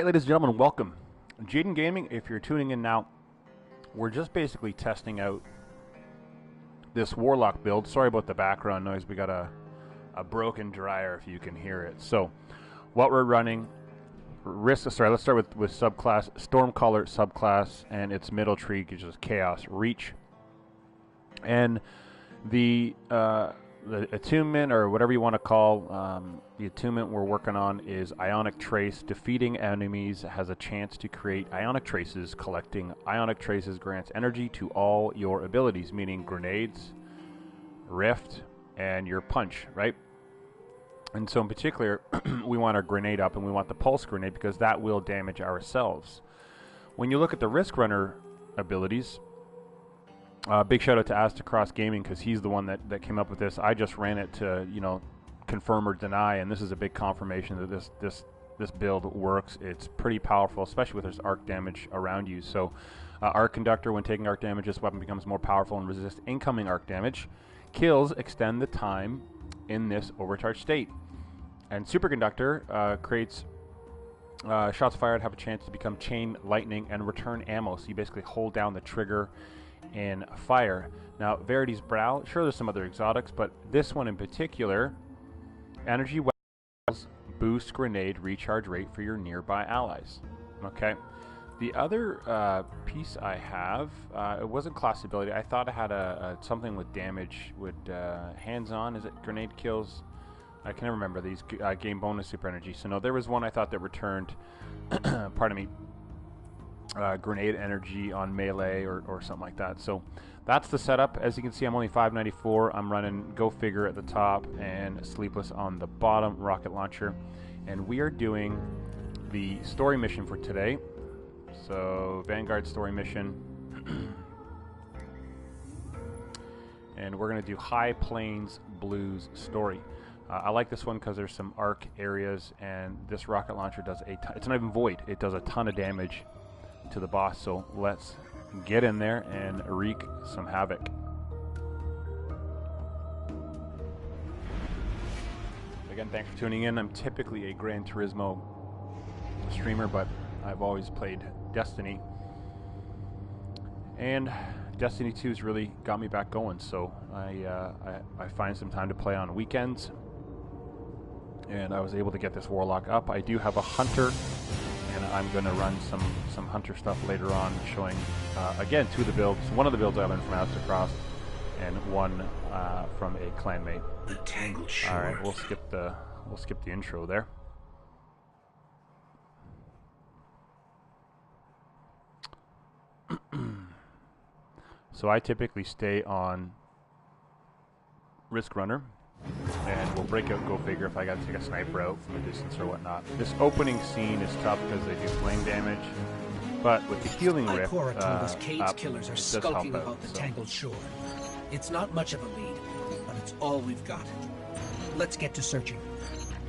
ladies and gentlemen, welcome. Jaden Gaming, if you're tuning in now, we're just basically testing out this Warlock build. Sorry about the background noise. We got a broken dryer if you can hear it. So what we're running, let's start with subclass, Stormcaller subclass, and its middle tree, which is Chaos Reach. And the attunement, or whatever you want to call the attunement we're working on, is Ionic Trace. Defeating enemies has a chance to create Ionic Traces. Collecting Ionic Traces grants energy to all your abilities, meaning grenades, rift, and your punch, right? And so in particular, we want our grenade up, and we want the pulse grenade because that will damage ourselves. When you look at the Risk Runner abilities, big shout out to Aztecross Gaming because he's the one that came up with this. I just ran it to, confirm or deny, and this is a big confirmation that this build works. It's pretty powerful, especially with this arc damage around you. So Arc Conductor, when taking arc damage, this weapon becomes more powerful and resists incoming arc damage. Kills extend the time in this overcharged state. And Superconductor creates shots fired have a chance to become chain lightning and return ammo. So you basically hold down the trigger in fire. Now, Verity's Brow, sure, there's some other exotics, but this one in particular, energy weapons boost grenade recharge rate for your nearby allies. Okay. The other piece I have, it wasn't class ability. I thought I had something with damage, hands-on, is it grenade kills? I can never remember these. Game bonus super energy. So no, there was one I thought that returned, pardon me, grenade energy on melee or something like that. So that's the setup. As you can see, I'm only 594. I'm running Go Figure at the top and Sleepless on the bottom, rocket launcher. And we are doing the story mission for today. So Vanguard story mission. And we're going to do High Plains Blues story. I like this one because there's some arc areas, and this rocket launcher does it's not even void. It does a ton of damage to the boss. So let's get in there and wreak some havoc. Again, thanks for tuning in. I'm typically a Gran Turismo streamer, but I've always played Destiny, and Destiny 2's really got me back going. So I find some time to play on weekends, and I was able to get this Warlock up. I do have a Hunter, and I'm going to run some Hunter stuff later on, showing again two of the builds. One of the builds I learned from Aztecross, and one from a clanmate. The tangled shore. All right, we'll skip the intro there. So I typically stay on Risk Runner, and we'll break out Go Figure if I got to take a sniper out from a distance or whatnot. This opening scene is tough because they do flame damage, but with the healing rift Cade's killers are skulking about the tangled shore. It's not much of a lead, but it's all we've got. Let's get to searching.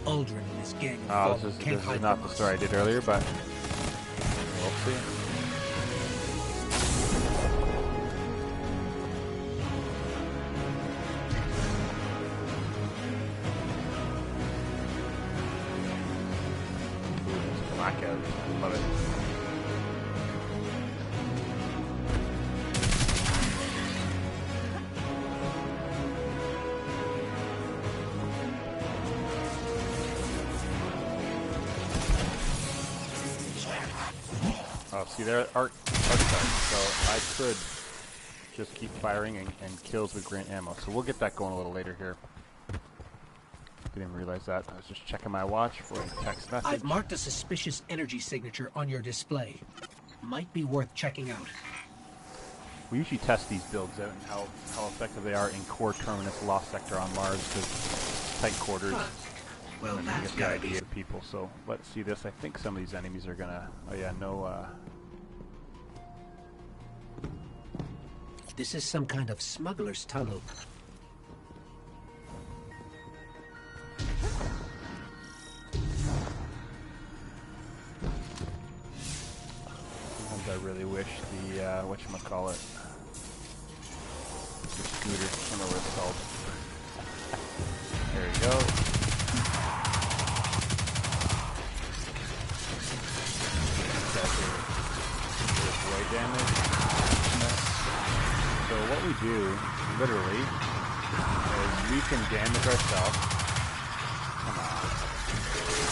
Uldren and his gang of this is not the story I did earlier, but we'll see. Blackout. Love it. Oh, see there, arc start. So I could just keep firing and kills with grant ammo. So we'll get that going a little later here. Didn't even realize that. I was just checking my watch for a text message. I've marked a suspicious energy signature on your display. Might be worth checking out. We usually test these builds out and how effective they are in core terminus lost sector on Mars, because tight quarters. Well, and that's get the gotta idea be of people. So let's see this. I think some of these enemies are gonna. Oh yeah, no. This is some kind of smuggler's tunnel. Sometimes I really wish the whatchamacallit, the scooter, I don't know what it's called. There we go. damage. So what we do, literally, is we can damage ourselves. Come on.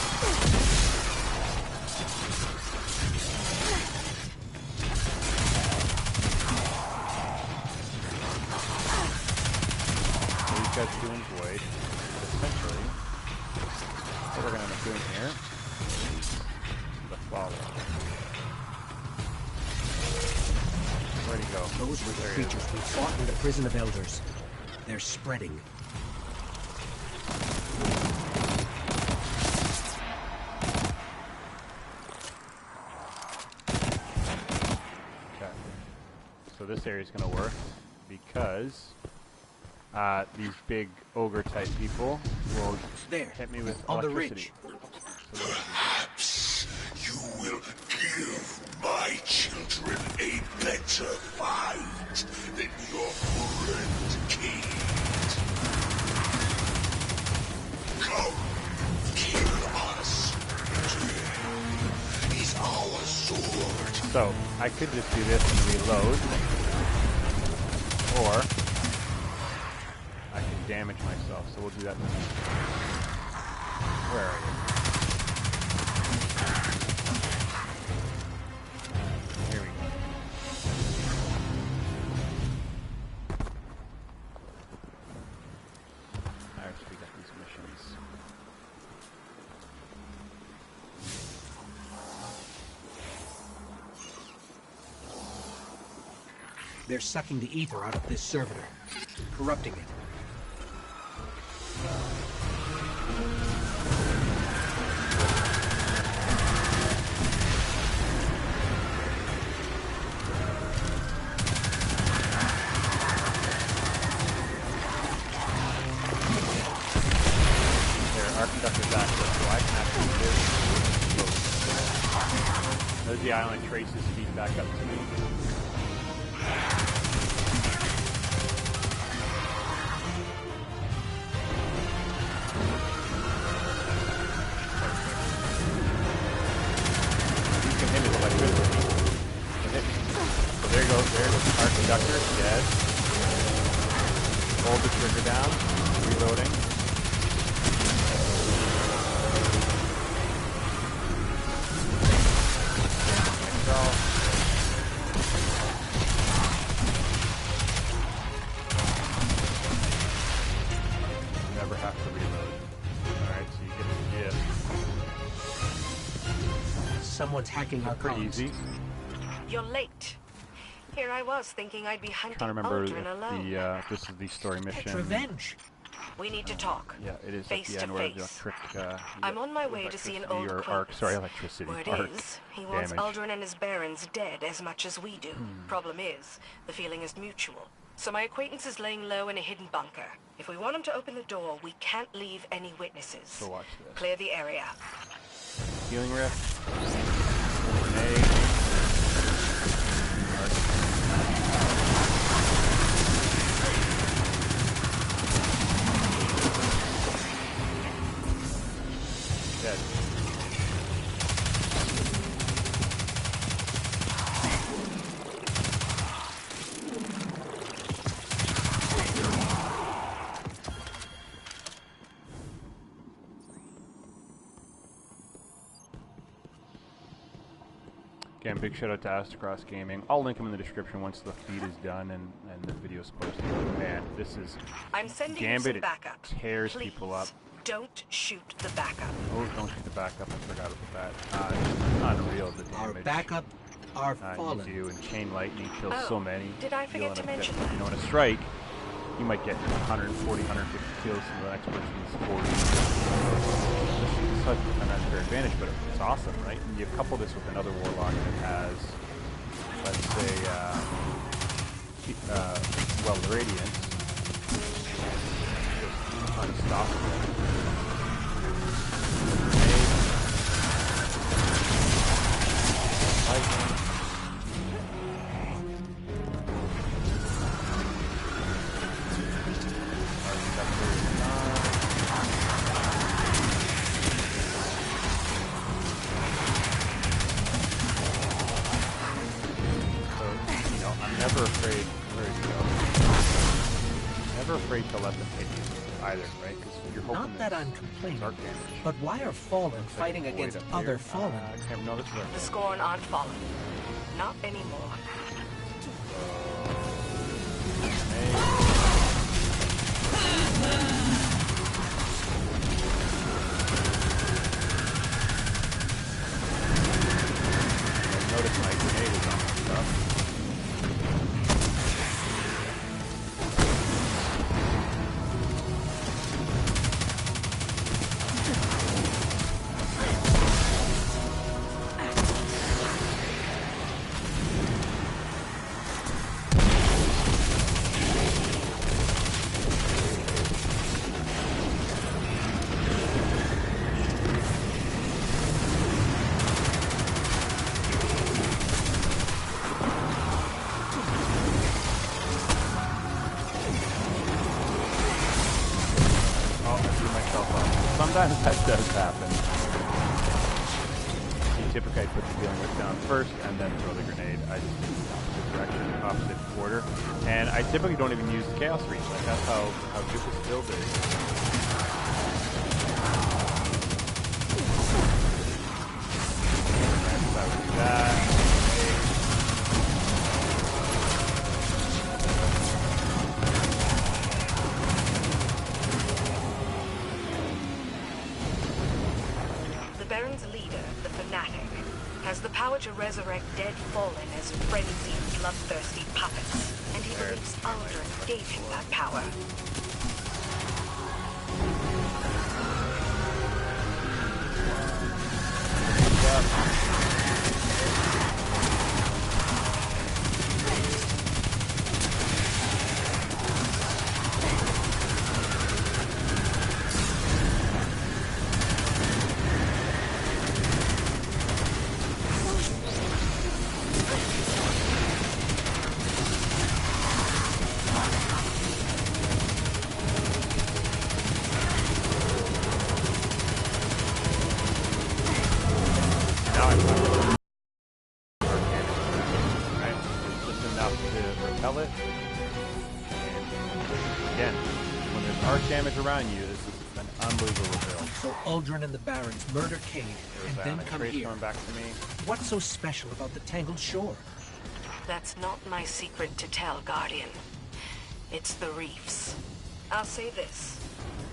So these guys are doing void. Essentially, what we're going to end up doing here is the following. Where'd he go? Those were the creatures we fought in the prison of elders. They're spreading. Okay. So this area is going to work because these big ogre-type people will hit me with on electricity. The ridge. Perhaps you will give my children a better fight than your friend Kate. Come, kill us. Death is our sword. So I could just do this and reload, or I can damage myself. So we'll do that. Where are you? Here we go. Alright, so we got these missions. They're sucking the ether out of this servitor, corrupting it. Arc Conductor's active, so I can actually do There's the Ionic Traces feed back up to me. These can hit with electricity. So there goes Arc Conductor, dead. Hold the trigger down, reloading. Never have to reload. Alright, so you get the gist. Someone's hacking our Pretty comms. easy. You're late. Here I was thinking I'd be hunting Trying to remember Aldrin alone. this is the story mission. It's revenge. We need to talk. Yeah, it is Face at the end to where the face. electric. I'm on my way to see an old acquaintance. electricity. Word Arc is, he wants damage. Aldrin and his barons dead as much as we do. Problem is, the feeling is mutual. So my acquaintance is laying low in a hidden bunker. If we want him to open the door, we can't leave any witnesses. So watch this. Clear the area. Healing rift. Grenade. Dead. Again, big shout out to Aztecross Gaming. I'll link him in the description once the feed is done and the video is posted. Man, this is I'm sending Gambit. you some backup. It tears Please, people up. don't shoot the backup. Oh, don't shoot the backup. I forgot about that. It's unreal the damage. Our backup are you fallen. do, and chain lightning kills Oh, so many. did I forget to mention that? You know, in a strike, you might get 140, 150 kills, and the next person's 40. It's such an unfair advantage, but it's awesome, right? And you couple this with another Warlock that has, let's say, well, the Radiance, just unstoppable. Lightning. never afraid. Where did you go? Never afraid to let them hit you either, right? Because you're hoping. Not that I'm complaining, Arc damage. but why are Fallen fighting against other Fallen? I can't notice that. The Scorn aren't Fallen. Not anymore. Notice my grenade is on my stuff. Sometimes that does happen. You typically put the healing whip down first and then throw the grenade. I just do the opposite direction, opposite quarter. And I typically don't even use the Chaos Reach. Like that's how good this build is. I would do that. Has the power to resurrect dead Fallen as frenzied, bloodthirsty puppets, and he believes Aldrin gave him that power. Around you, this is an unbelievable build. So Aldrin and the Barons murder Cade, and then come here. Coming back to me. What's so special about the Tangled Shore? That's not my secret to tell, Guardian. It's the reefs. I'll say this.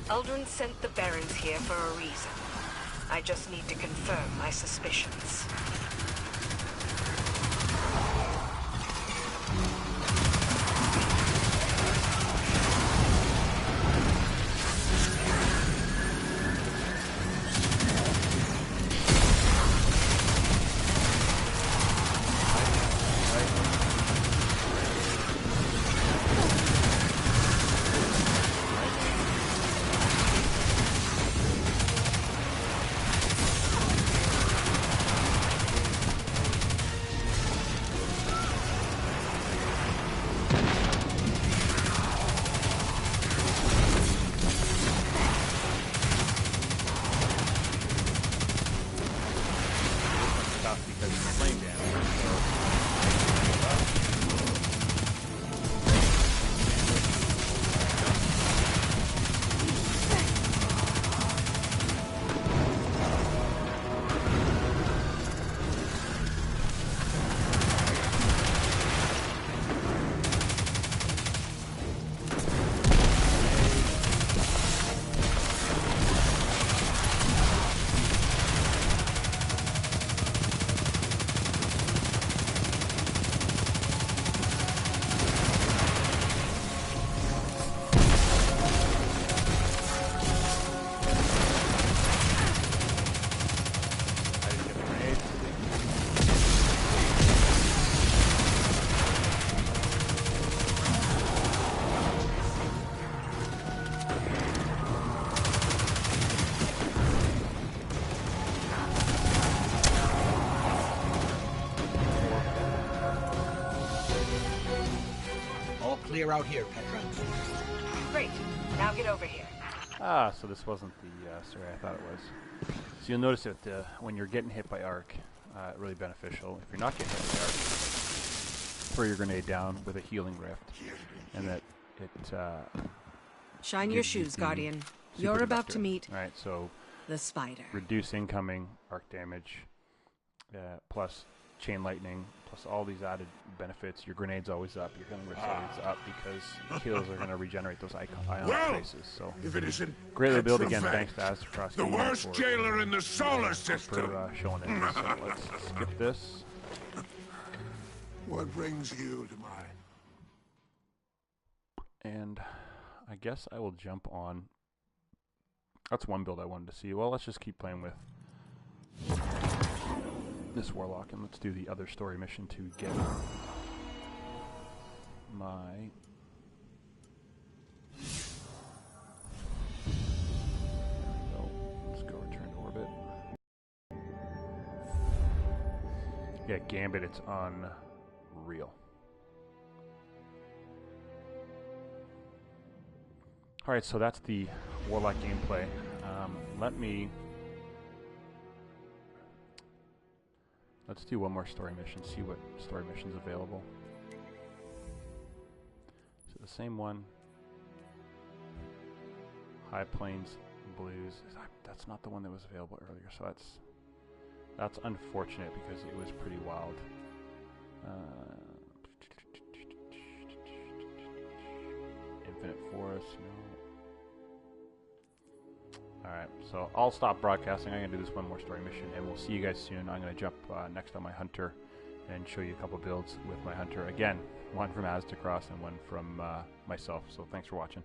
Aldrin sent the Barons here for a reason. I just need to confirm my suspicions. Clear out here, Petra. Great. Now get over here. Ah, so this wasn't the... sorry, I thought it was. So you'll notice that when you're getting hit by Arc, really beneficial. If you're not getting hit by Arc, throw your grenade down with a healing rift, and that it Shine your shoes, Guardian. You're about to meet Alright, so the spider. reduce incoming arc damage, plus chain lightning, plus all these added benefits. Your grenade's always up, your healing rift's always up, because kills are going to regenerate those Ionic Traces. So if it isn't greatly build again, Petrovac, thanks to Aztecross the Gaming worst jailer in the solar system. for showing it. So let's skip this. What brings you to mind? And I guess I will jump on. That's one build I wanted to see. Well, let's just keep playing with this Warlock, and let's do the other story mission to get my... Let's go return to orbit. Yeah, Gambit, it's unreal. Alright, so that's the Warlock gameplay. Let's do one more story mission, see what story mission's available. Is it the same one? High Plains Blues. That's not the one that was available earlier, so that's unfortunate because it was pretty wild. Infinite Forest, no. Alright, so I'll stop broadcasting. I'm going to do this one more story mission, and we'll see you guys soon. I'm going to jump next on my Hunter and show you a couple builds with my Hunter. Again, one from Aztecross and one from myself, so thanks for watching.